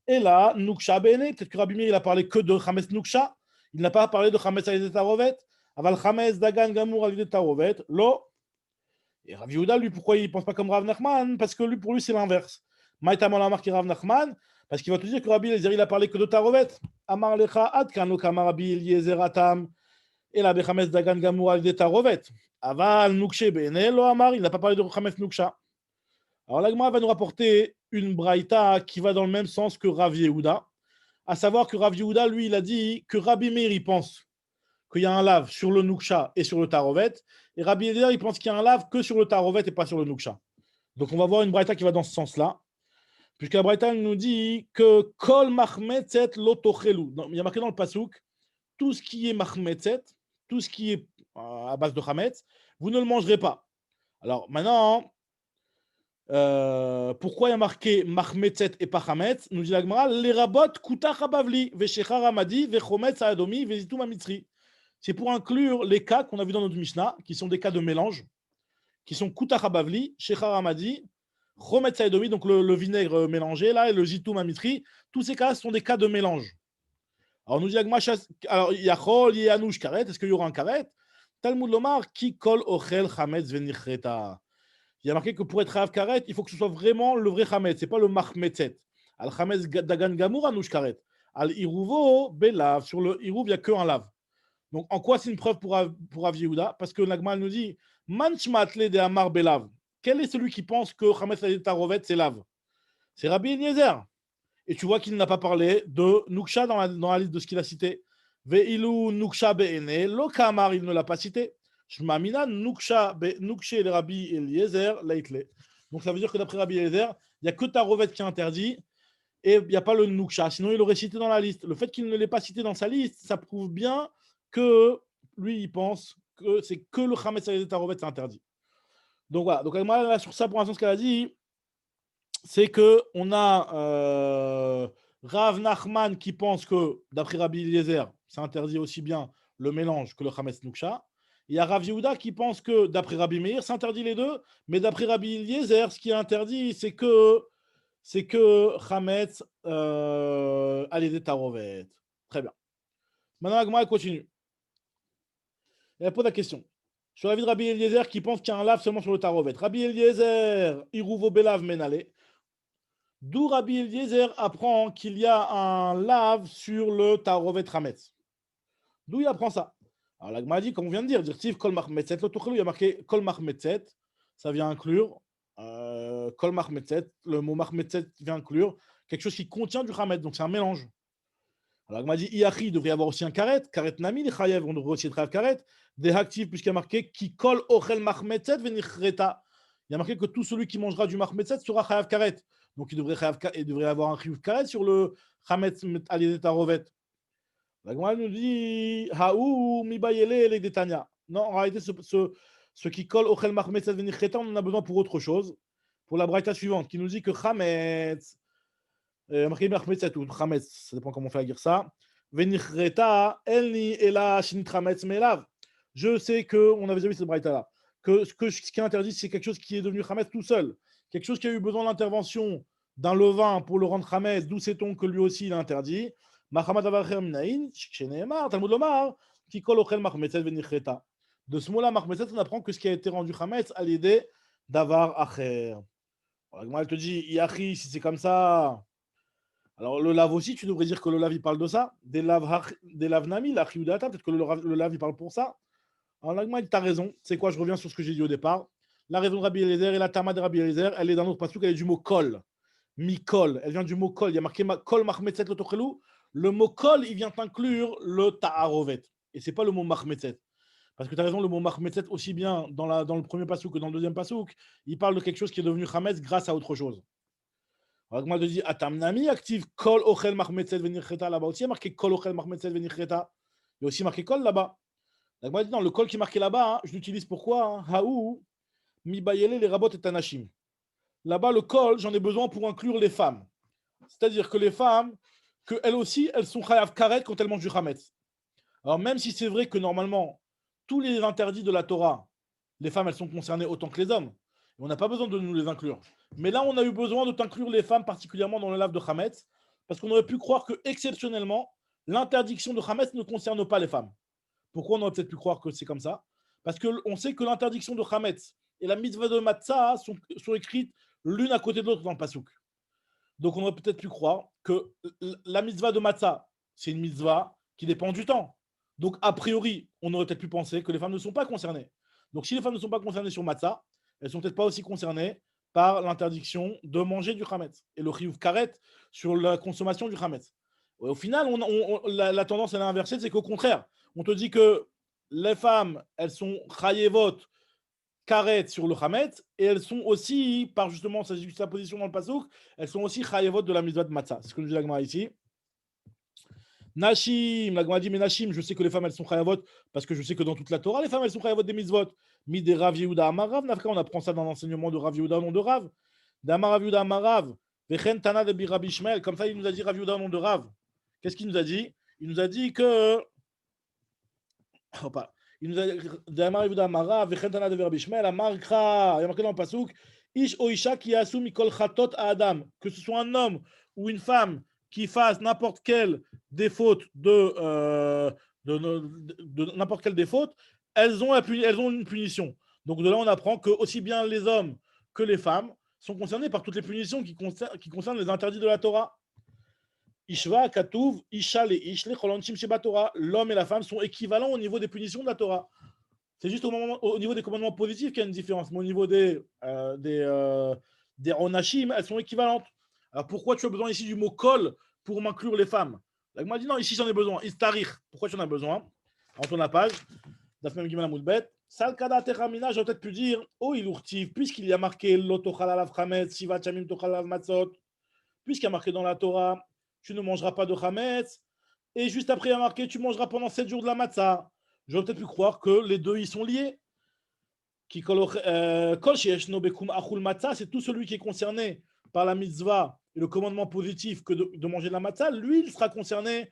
Et là, Nuksha Bene, peut-être que Rabbi Meir, il a parlé que de Chametz Nuksha. Il n'a pas parlé de Chametz Aliédé Taharovet. Aval Chametz Dagan Gamour Aliédé Taharovet. Lo. Et Rav Yehuda, lui, pourquoi il ne pense pas comme Rav Nachman? Parce que lui, pour lui, c'est l'inverse. Maïtama lo Amar ki Rav Nachman. Parce qu'il va te dire que Rabbi Eliezer, il a parlé que de Taharovet. Amar lecha adkan lo kama Rabbi Eliezer atam. Et la Bechametz Dagan Gamur al Tarovet. Aval Nukshe Bene Lo Amar, il n'a pas parlé de Chametz Nuksha. Alors la Gemara va nous rapporter une braïta qui va dans le même sens que Rav Yehuda, à savoir que Rav Yehuda, lui, il a dit que Rabbi Meir, il pense qu'il y a un lave sur le Nuksha et sur le Tarovet, et Rabbi Eliezer, il pense qu'il y a un lave que sur le Tarovet et pas sur le Nuksha. Donc on va voir une braïta qui va dans ce sens-là, puisque la braïta nous dit que Kol Machmetzet Lotochelu. Il y a marqué dans le Pasuk, tout ce qui est Machmetzet, tout ce qui est à base de Chametz, vous ne le mangerez pas. Alors maintenant, pourquoi il y a marqué Machmetzet et pas Chametz? Nous dit la Gemara, les rabot kuta chabavli, veshecha ramadi, vechometz adomi, vezitum amitzri. C'est pour inclure les cas qu'on a vu dans notre Mishnah, qui sont des cas de mélange, qui sont kuta chabavli, shecha ramadi, chometz adomi, donc le vinaigre mélangé là, et le zitum amitzri. Tous ces cas sont des cas de mélange. Alors nous dit la Gemara, alors yachol yanouch karet, est-ce qu'il y aura un karet? Talmud lomar ki kol ochel chametz venichreta. Il y a marqué que pour être Rav Karet, il faut que ce soit vraiment le vrai Chametz, ce n'est pas le Machmetzet. Al Chametz Dagan Gamour Anouch Karet. Al Iruvo Belav. Sur le Iruv, il n'y a qu'un lave. Donc en quoi c'est une preuve pour Rav Yehuda? Parce que l'Agma nous dit Manchmatle de Amar Belav. Quel est celui qui pense que Chametz Tarovet, c'est lave? C'est Rabbi Eliezer. Et tu vois qu'il n'a pas parlé de Nuksha dans la liste de ce qu'il a cité. Ve'ilu Nuksha Be'ene, Lo Kamar, il ne l'a pas cité. Shmamina Nuksha Nukshe le Rabbi Eliezer Leitle. Donc ça veut dire que d'après Rabbi Eliezer, il n'y a que Tarovet qui est interdit et il n'y a pas le Nuksha. Sinon, il l'aurait cité dans la liste. Le fait qu'il ne l'ait pas cité dans sa liste, ça prouve bien que lui, il pense que c'est que le Chametz et Tarovet, c'est interdit. Donc voilà. Donc moi, là, sur ça, pour l'instant, ce qu'elle a dit, c'est qu'on a Rav Nachman qui pense que d'après Rabbi Eliezer, c'est interdit aussi bien le mélange que le Chametz Nuksha. Il y a Rav Yehuda qui pense que d'après Rabbi Meir, c'est interdit les deux, mais d'après Rabbi Eliezer, ce qui est interdit, c'est que Chametz Alidé Tarovet. Très bien. Maintenant, la Gemara continue. Elle pose la question. Sur l'avis de Rabbi Eliezer qui pense qu'il y a un lave seulement sur le Tarovet. Rabbi Eliezer, Iruvo Belav Menale. D'où Rabbi Eliezer apprend qu'il y a un lave sur le Tarovet Chametz. D'où il apprend ça? Alors, la Gemara dit, comme on vient de dire, Kol Machmetzet, il y a marqué Kol Machmetzet, ça vient inclure, Kol Machmetzet, le mot Machmetzet vient inclure quelque chose qui contient du Chametz, donc c'est un mélange. Alors, la Gemara dit, Iachi devrait y avoir aussi un karet nami, Chayev, on devrait aussi être karet, des actifs, puisqu'il y a marqué Ki Kol Ochel Machmetzet venichreta. Il y a marqué que tout celui qui mangera du Machmetzet sera Chayav karet. Donc, il devrait avoir un Chiyuv karet sur le Chametz Alidé Tarovet. La Gemara nous dit Haou mibayele les détania. Non, en réalité, ce qui colle au Chel Machmetzet venichreta, on en a besoin pour autre chose. Pour la braïta suivante, qui nous dit que Chametz, marqué Machmetzet ou Chametz, ça dépend comment on fait à dire ça. Venichreta, elni ela shinit Chametz melav. Je sais qu'on avait déjà vu cette braïta-là. Que ce qui est interdit, c'est quelque chose qui est devenu Chametz tout seul. Quelque chose qui a eu besoin d'intervention d'un levain pour le rendre Chametz, d'où sait-on que lui aussi il est interdit. De ce mot-là, Machmetzet, on apprend que ce qui a été rendu Chametz à l'idée d'avar acher. Elle te dit, Yachi, si c'est comme ça. Alors le lave aussi, tu devrais dire que le lave il parle de ça. Des lave nami, la chiudata, peut-être que le lave il parle pour ça. Alors l'agma, tu as raison. C'est quoi? Je reviens sur ce que j'ai dit au départ. La raison de Rabbi Eliezer et la tama de Rabbi Eliezer, elle est dans notre pasuk, elle est du mot kol. Mi-kol. Elle vient du mot kol. Il y a marqué kol Machmetzet le tochelou. Le mot kol, il vient inclure le ta'arovet. Et ce n'est pas le mot machmetzet. Parce que tu as raison, le mot machmetzet, aussi bien dans le premier pasouk que dans le deuxième pasouk, il parle de quelque chose qui est devenu chametz grâce à autre chose. Alors, moi, je dis, Atamnami active kol ochel machmetzet venircheta là-bas aussi. Il y a marqué kol ochel machmetzet venircheta. Il y a aussi marqué kol là-bas. Donc, moi, je dis, non, le kol qui est marqué là-bas, hein, je l'utilise pourquoi? Haou, mi bayele les rabot et tanashim. Là-bas, le kol, j'en ai besoin pour inclure les femmes. C'est-à-dire que les femmes, qu'elles aussi, elles sont chayav karet quand elles mangent du chametz. Alors même si c'est vrai que normalement, tous les interdits de la Torah, les femmes, elles sont concernées autant que les hommes. On n'a pas besoin de nous les inclure. Mais là, on a eu besoin de t'inclure les femmes, particulièrement dans le lave de chametz, parce qu'on aurait pu croire que, exceptionnellement, l'interdiction de chametz ne concerne pas les femmes. Pourquoi on aurait peut-être pu croire que c'est comme ça? Parce qu'on sait que l'interdiction de chametz et la mitzvah de matzah sont écrites l'une à côté de l'autre dans le pasouk. Donc, on aurait peut-être pu croire que la mitzvah de matzah, c'est une mitzvah qui dépend du temps. Donc, a priori, on aurait peut-être pu penser que les femmes ne sont pas concernées. Donc, si les femmes ne sont pas concernées sur matzah, elles ne sont peut-être pas aussi concernées par l'interdiction de manger du chametz et le chiyuv karet sur la consommation du chametz. Au final, la tendance elle est inversée, c'est qu'au contraire, on te dit que les femmes, elles sont chayevot karet sur le chametz et elles sont aussi, par justement sa position dans le pasouk, elles sont aussi chayevot de la mitzvah de matzah. C'est ce que nous dit la Gemara ici. Nashim, la Gemara dit, mais Nashim, je sais que les femmes, elles sont chayavot, parce que je sais que dans toute la Torah, les femmes, elles sont chayavot des mitzvot. Mi de Rav Yehuda Amarav, Nafka, on apprend ça dans l'enseignement de Rav Yehuda au nom de Rav. D'Amarav Yehuda Amarav, Vechen Tana de Birabi Ishmael, comme ça, il nous a dit Rav Yehuda au nom de Rav. Qu'est-ce qu'il nous a dit? Il nous a dit que. Il nous a dit D'Amarav Yehuda Amarav, Vechen Tana de Birabi Ishmael, Amarkra, il y a marqué dans le Pasuk, Ish o Isha ki yasu mikol chatot à Adam, que ce soit un homme ou une femme qui fasse n'importe quelle des fautes de n'importe quelle des fautes, elles ont une punition. Donc de là, on apprend que aussi bien les hommes que les femmes sont concernés par toutes les punitions qui concernent les interdits de la Torah. Ishva, Katuv, Isha, les Ish, les Cholanchim, Sheba Torah. L'homme et la femme sont équivalents au niveau des punitions de la Torah. C'est juste au niveau des commandements positifs qu'il y a une différence, mais au niveau des Onashim, elles sont équivalentes. Alors pourquoi tu as besoin ici du mot kol pour m'inclure les femmes? Là, il m'a dit non, ici j'en ai besoin. Istarich, pourquoi tu en as besoin? On tourne la page. Dafmem Gimel Amoudbet. Salkada Techamina, j'aurais peut-être pu dire, oh il urtiv, puisqu'il y a marqué Lotochal alav chametz, Shiva Chamim Tochal alav matzot, puisqu'il y a marqué dans la Torah, tu ne mangeras pas de chametz, et juste après il y a marqué, tu mangeras pendant 7 jours de la matzah. J'aurais peut-être pu croire que les deux ils sont liés. C'est tout celui qui est concerné par la mitzvah et le commandement positif que de manger de la matzah, lui, il sera concerné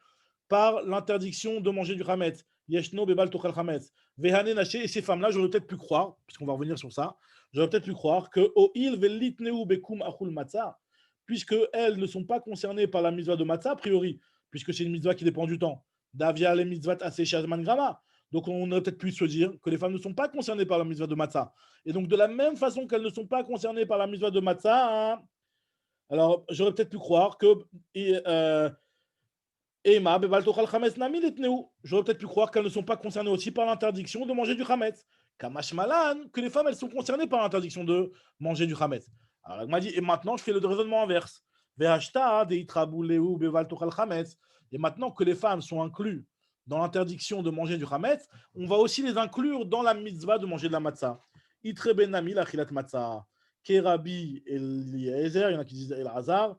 par l'interdiction de manger du chametz. Yeshno bebal tochal chametz. Vehane naché, et ces femmes-là, j'aurais peut-être pu croire, puisqu'on va revenir sur ça, j'aurais peut-être pu croire que oil velitneu bekum achul matzah, puisque elles ne sont pas concernées par la mitzvah de matzah, a priori, puisque c'est une mitzvah qui dépend du temps. Davia le mitzvah asechazman grama. Donc, on aurait peut-être pu se dire que les femmes ne sont pas concernées par la mitzvah de matzah. Et donc, de la même façon qu'elles ne sont pas concernées par la mitzvah de matzah, hein, alors j'aurais peut-être pu croire que j'aurais peut-être pu croire qu'elles ne sont pas concernées aussi par l'interdiction de manger du chametz. Kamash malan, que les femmes, elles sont concernées par l'interdiction de manger du chametz. Alors, elle m'a dit, et maintenant, je fais le raisonnement inverse. Et maintenant que les femmes sont incluses dans l'interdiction de manger du chametz, on va aussi les inclure dans la mitzvah de manger de la matzah. Itre ben nami la chilat matzah. Kerabi Eliezer, il y en a qui disent Elazar.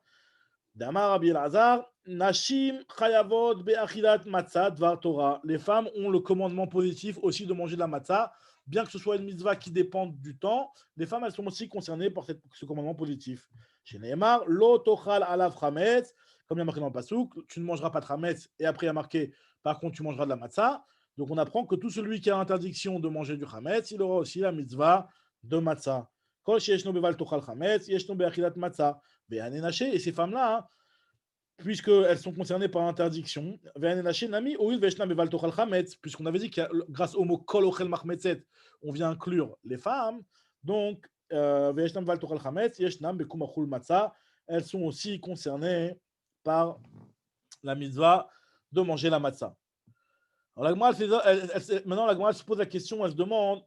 Damar Rabbi Elazar, Nashim chayavot be'achilat matzah dvar Torah. Les femmes ont le commandement positif aussi de manger de la matzah, bien que ce soit une mitzvah qui dépende du temps. Les femmes, elles sont aussi concernées par ce commandement positif. Chez Nehemar, lo tochal alav chametz, comme il y a marqué dans le pasouk, tu ne mangeras pas de chametz, et après il y a marqué par contre, tu mangeras de la matzah. Donc, on apprend que tout celui qui a l'interdiction de manger du chametz, il aura aussi la mitzvah de matzah. Et ces femmes-là, hein, puisqu'elles sont concernées par l'interdiction, puisqu'on avait dit que grâce au mot kol ochel machmetzet, on vient inclure les femmes. Donc, elles sont aussi concernées par la mitzvah de manger la matzah. Alors, maintenant, la Gemara se pose la question, elle se demande,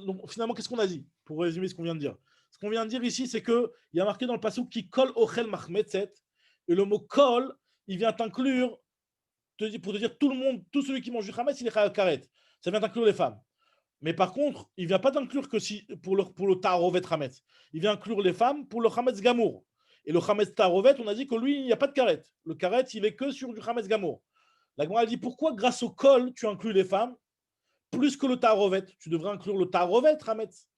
donc, finalement, qu'est-ce qu'on a dit? Pour résumer ce qu'on vient de dire. Ce qu'on vient de dire ici, c'est qu'il y a marqué dans le passouk qui kol ochel machmetzet, et le mot kol, il vient t'inclure, pour te dire tout le monde, tout celui qui mange du chametz, il est chayal karet. Ça vient t'inclure les femmes. Mais par contre, il ne vient pas t'inclure que si, pour le ta'arovet chametz. Il vient inclure les femmes pour le chametz gamour. Et le chametz ta'arovet, on a dit que lui, il n'y a pas de karet. Le karet, il est que sur du chametz gamour. La Gemara dit pourquoi, grâce au kol, tu inclus les femmes plus que le ta'arovet? Tu devrais inclure le ta'arovet chametz.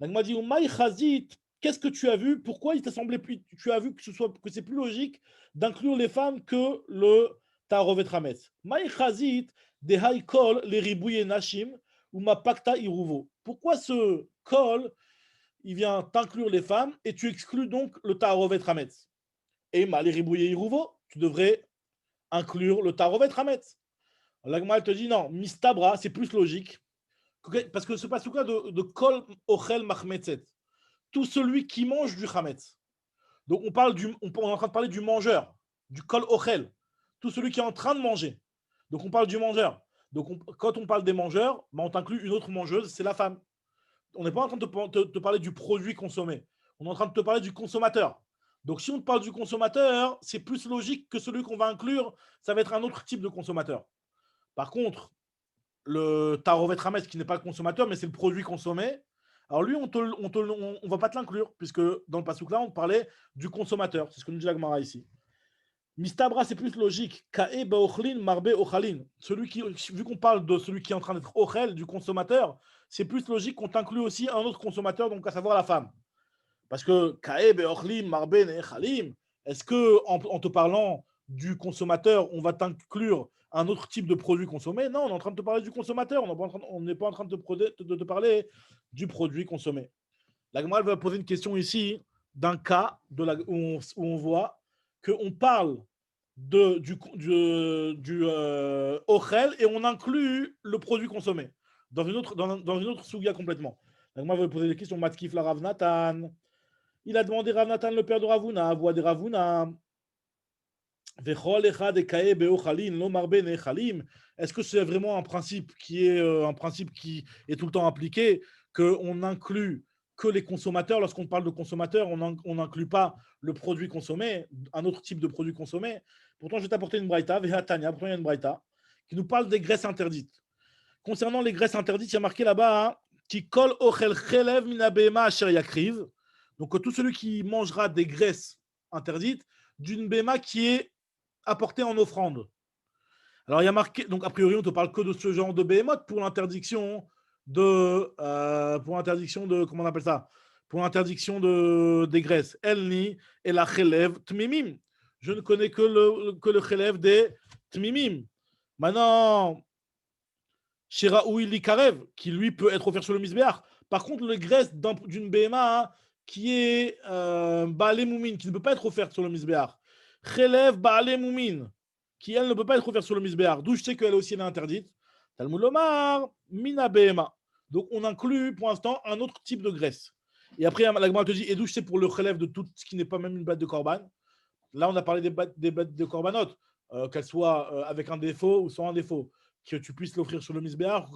La Gemara dit Umay chazit, qu'est-ce que tu as vu? Pourquoi il t'a semblé plus, tu as vu que c'est plus logique d'inclure les femmes que le ta'arovet chametz? May chazit de hay kol les ribouye nashim ou ma pakta iruvo. Pourquoi ce kol il vient t'inclure les femmes et tu exclus donc le ta'arovet chametz? Et ma les ribouye iruvo, tu devrais inclure le ta'arovet chametz. La Gemara te dit non, mistabra, c'est plus logique. Parce que ce passage-là de kol ochel machmetzet, tout celui qui mange du chametz. Donc on est en train de parler du mangeur, du kol ochel, tout celui qui est en train de manger. Donc on parle du mangeur. Donc, quand on parle des mangeurs, on t'inclut une autre mangeuse, c'est la femme. On n'est pas en train de te parler du produit consommé. On est en train de te parler du consommateur. Donc, si on te parle du consommateur, c'est plus logique que celui qu'on va inclure, ça va être un autre type de consommateur. Par contre, le Tarovet Hametz, qui n'est pas le consommateur, mais c'est le produit consommé, alors lui, on ne va pas te l'inclure, puisque dans le Passouk là, on parlait du consommateur. C'est ce que nous dit la Gemara ici. Mistabra, c'est plus logique. Ka'e ba'ochlin, marbe ochalin. Vu qu'on parle de celui qui est en train d'être ochel, du consommateur, c'est plus logique qu'on t'inclue aussi un autre consommateur, donc à savoir la femme. Parce que Ka'e ba'ochlin, marbe ne'echalim, est-ce que en te parlant du consommateur, on va t'inclure un autre type de produit consommé? Non, on est en train de te parler du consommateur. On n'est pas en train de te parler du produit consommé. La Gemara va poser une question ici d'un cas où on voit qu'on parle du ochel et on inclut le produit consommé dans une autre souga complètement. La Gemara va poser des questions. Matkif la Rav Natan. Il a demandé Rav Natan, le père de Ravuna, voix de Ravuna. Est-ce que c'est vraiment un principe qui est tout le temps appliqué, qu'on n'inclut que les consommateurs? Lorsqu'on parle de consommateurs, on n'inclut pas le produit consommé, un autre type de produit consommé. Pourtant, je vais t'apporter une braïta, une braïta, qui nous parle des graisses interdites. Concernant les graisses interdites, il y a marqué là-bas qui colle ochel chelev minabema asher yakriv. Donc, tout celui qui mangera des graisses interdites d'une béma qui est apporté en offrande. Alors, il y a marqué, donc a priori, on ne te parle que de ce genre de behemoth pour l'interdiction de, comment on appelle ça? Pour l'interdiction des graisses. Elni et la chelev tmimim. Je ne connais que le chelev des tmimim. Maintenant, Shiraoui likarev, qui lui peut être offert sur le misbéach. Par contre, les graisses d'une behema qui est baalé moumin, qui ne peut pas être offerte sur le misbéach. Chelev baalé moumin, qui elle ne peut pas être offerte sur le misbéach. D'où je sais qu'elle aussi est interdite. Talmud Lomar, mina behema. Donc on inclut pour l'instant un autre type de graisse. Et après, la Gemara te dit, et d'où je sais pour le chelev de tout ce qui n'est pas même une bête de korban. Là, on a parlé des bêtes de korbanot, qu'elles soient avec un défaut ou sans un défaut, que tu puisses l'offrir sur le misbéach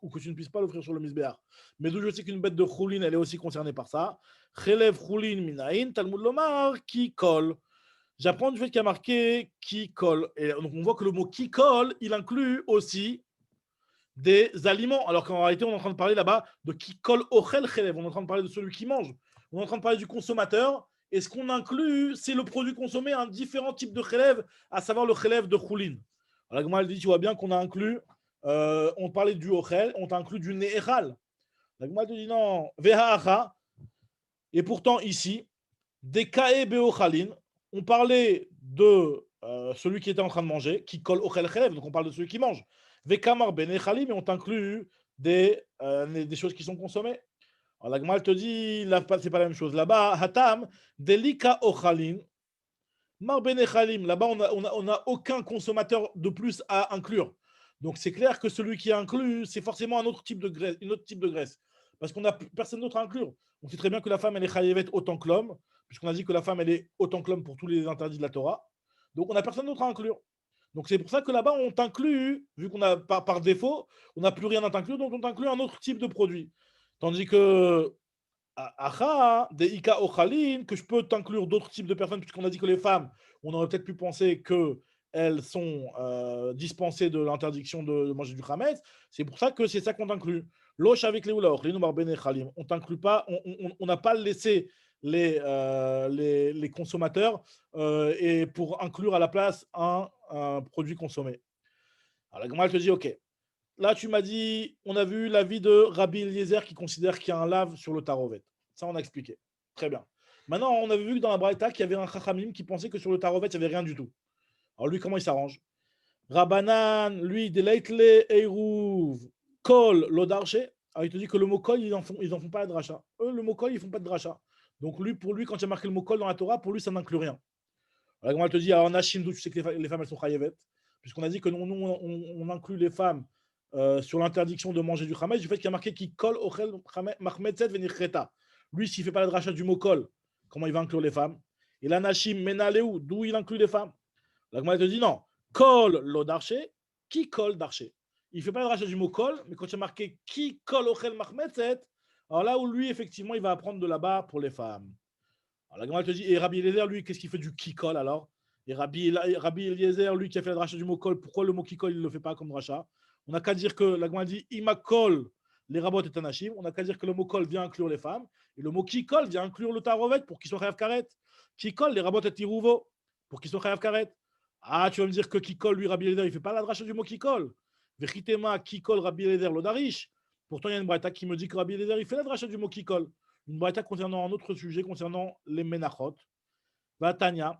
ou que tu ne puisses pas l'offrir sur le misbéach. Mais d'où je sais qu'une bête de choulin, elle est aussi concernée par ça. Chelev choulin minaïn, Talmud Lomar, qui colle. J'apprends du fait qu'il y a marqué qui colle. Et donc on voit que le mot qui colle, il inclut aussi des aliments. Alors qu'en réalité, on est en train de parler là-bas de qui colle ochel chelev. On est en train de parler de celui qui mange. On est en train de parler du consommateur. Et ce qu'on inclut, c'est le produit consommé, un différent type de chelev, à savoir le chelev de choulin. La Gemara dit, tu vois bien qu'on a inclus, on parlait du ochel, on t'a inclus du ne'echal. La Gemara dit non, veha'acha. Et pourtant ici, des kae be'ochalin, on parlait de celui qui était en train de manger, qui colle ochel chelev, donc on parle de celui qui mange. Vekamar be'nechalim, et on t'inclut des choses qui sont consommées. Alors la Gemara te dit, c'est pas la même chose. Là-bas, hatam, delika ochalin, là-bas, on n'a aucun consommateur de plus à inclure. Donc, c'est clair que celui qui est inclus, c'est forcément un autre type de graisse, une autre type de graisse. Parce qu'on n'a personne d'autre à inclure. On sait très bien que la femme, elle est chayevet autant que l'homme, puisqu'on a dit que la femme, elle est autant que l'homme pour tous les interdits de la Torah. Donc, on n'a personne d'autre à inclure. Donc, c'est pour ça que là-bas, on t'inclut, vu qu'on a par défaut, on n'a plus rien à t'inclure, donc on t'inclut un autre type de produit. Tandis que des ika ochalin, que je peux t'inclure d'autres types de personnes, puisqu'on a dit que les femmes, on aurait peut-être pu penser qu'elles sont dispensées de l'interdiction de manger du chametz. C'est pour ça que c'est ça qu'on t'inclut. Loche avec les oula ochlin, on t'inclut pas, on n'a pas laissé les consommateurs et pour inclure à la place un produit consommé. Alors la Gemara te dit, ok. Là, tu m'as dit, on a vu l'avis de Rabbi Eliezer qui considère qu'il y a un lave sur le tarovet. Ça, on a expliqué. Très bien. Maintenant, on avait vu que dans la Braïta, qu'il y avait un chachamim qui pensait que sur le tarovet, il n'y avait rien du tout. Alors lui, comment il s'arrange? Rabbanan, lui, deleitle eiruv kol lodarche. Alors il te dit que le mot kol, ils n'en font pas de dracha. Eux, le mot kol, ils ne font pas de dracha. Donc lui, pour lui, quand il y a marqué le mot kol dans la Torah, pour lui, ça n'inclut rien. Alors comment elle te dit, alors Nashim, tu sais que les femmes, elles sont chayevet. Puisqu'on a dit que nous, on inclut les femmes sur l'interdiction de manger du chametz, du fait qu'il y a marqué qui colle au chel machmetzet venir cheta. Lui, s'il ne fait pas le rachat du mot kol, comment il va inclure les femmes? Et la Nashim menaleu, d'où il inclut les femmes? La Gemara te dit non, kol lo darché, qui colle darché? il ne fait pas la dracha du mot kol, mais quand il y a marqué ki kol ochel machmetzet, alors là où lui, effectivement, il va apprendre de là-bas pour les femmes. Alors la Gemara te dit, et Rabbi Eliezer, lui, qu'est-ce qu'il fait du ki kol alors? Et Rabbi Eliezer, lui qui a fait la dracha du mot kol, pourquoi le mot ki kol, il ne le fait pas comme dracha? On n'a qu'à dire que la Gemara dit ima kol, les rabots et anashim, on n'a qu'à dire que le mot kol vient inclure les femmes, et le mot ki kol vient inclure le tarovet pour qu'il soit chayav karet. Ki kol, les rabots et tirouvo, pour qu'il soit chayav karet. Ah, tu vas me dire que ki kol, lui, Rabbi Eliezer, il ne fait pas la dracha du mot ki kol. Vechitema ki kol Rabbi Eliezer l'odarish. Pourtant, il y a une braïta qui me dit que Rabbi Eliezer, il fait la dracha du mot ki kol. Une braïta concernant un autre sujet, concernant les menachot. Vatania.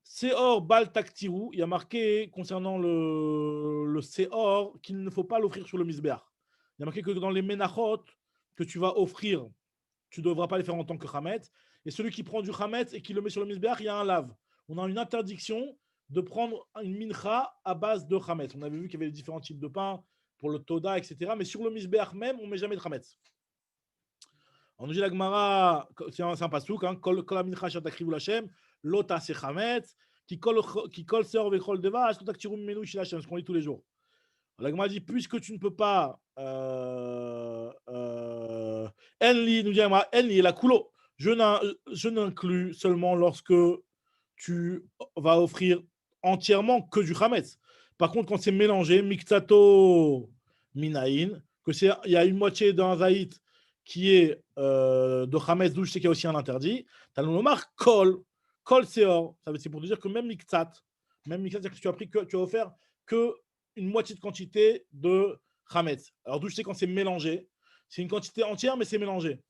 Seor bal taktiru, il y a marqué concernant le seor qu'il ne faut pas l'offrir sur le misbéach. Il y a marqué que dans les menachot que tu vas offrir, tu ne devras pas les faire en tant que chametz. Et celui qui prend du chametz et qui le met sur le misbéach, il y a un lave. On a une interdiction de prendre une mincha à base de chametz. On avait vu qu'il y avait différents types de pain pour le toda, etc. Mais sur le misbéach même, on ne met jamais de chametz. On nous dit la Gemara, c'est un pasouk, kol la mincha shatakrivu l'Hashem, lota se chametz, qui kol seor vechol devash, lota ktiru mimenu shel Hashem, ce qu'on lit tous les jours. La Gemara dit, puisque tu ne peux pas, enli, nous dit la Gemara, enli, la kulo, je n'inclus seulement lorsque tu vas offrir entièrement que du chametz. Par contre, quand c'est mélangé, miktato minaïn, il y a une moitié d'un zaït qui est de chametz, d'où je sais qu'il y a aussi un interdit. Talon Lomar, kol seor. C'est pour te dire que même miktat, c'est-à-dire que tu as offert que une moitié de quantité de chametz. Alors d'où je sais quand c'est mélangé, c'est une quantité entière, mais c'est mélangé.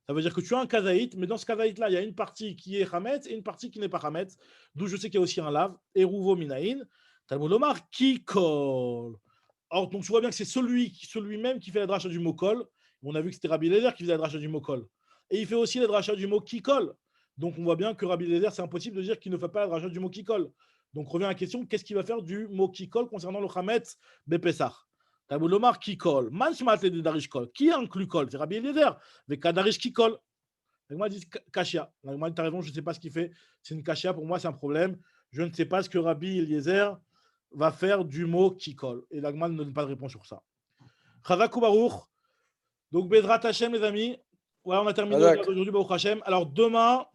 Ça veut dire que tu as un kazaït, mais dans ce kazaït-là, il y a une partie qui est chametz et une partie qui n'est pas chametz. D'où je sais qu'il y a aussi un lave. Eruvo minaïn. Talmud Lomar, ki kol. Alors, donc, tu vois bien que c'est celui-même qui fait la dracha du mot kol. On a vu que c'était Rabbi Eliezer qui faisait la dracha du mot kol. Et il fait aussi la dracha du mot ki kol. Donc, on voit bien que Rabbi Eliezer, c'est impossible de dire qu'il ne fait pas la dracha du mot ki kol. Donc, revient à la question, qu'est-ce qu'il va faire du mot ki kol concernant le chametz bepesach? Talmud Lomar ki kol. Man shmat de darish kol. Qui inclut kol? C'est Rabbi Eliezer. Mais kadarish ki kol. Moi, dit kashia. Moi, tu as raison, je ne sais pas ce qu'il fait. C'est une kashia. Pour moi, c'est un problème. Je ne sais pas ce que Rabbi Eliezer va faire du mot qui colle. Et l'Agman ne donne pas de réponse sur ça. Chavakou Baruch. Donc, Bezrat Hashem, les amis. Ouais, on a terminé aujourd'hui, Baruch Hashem. Alors, demain,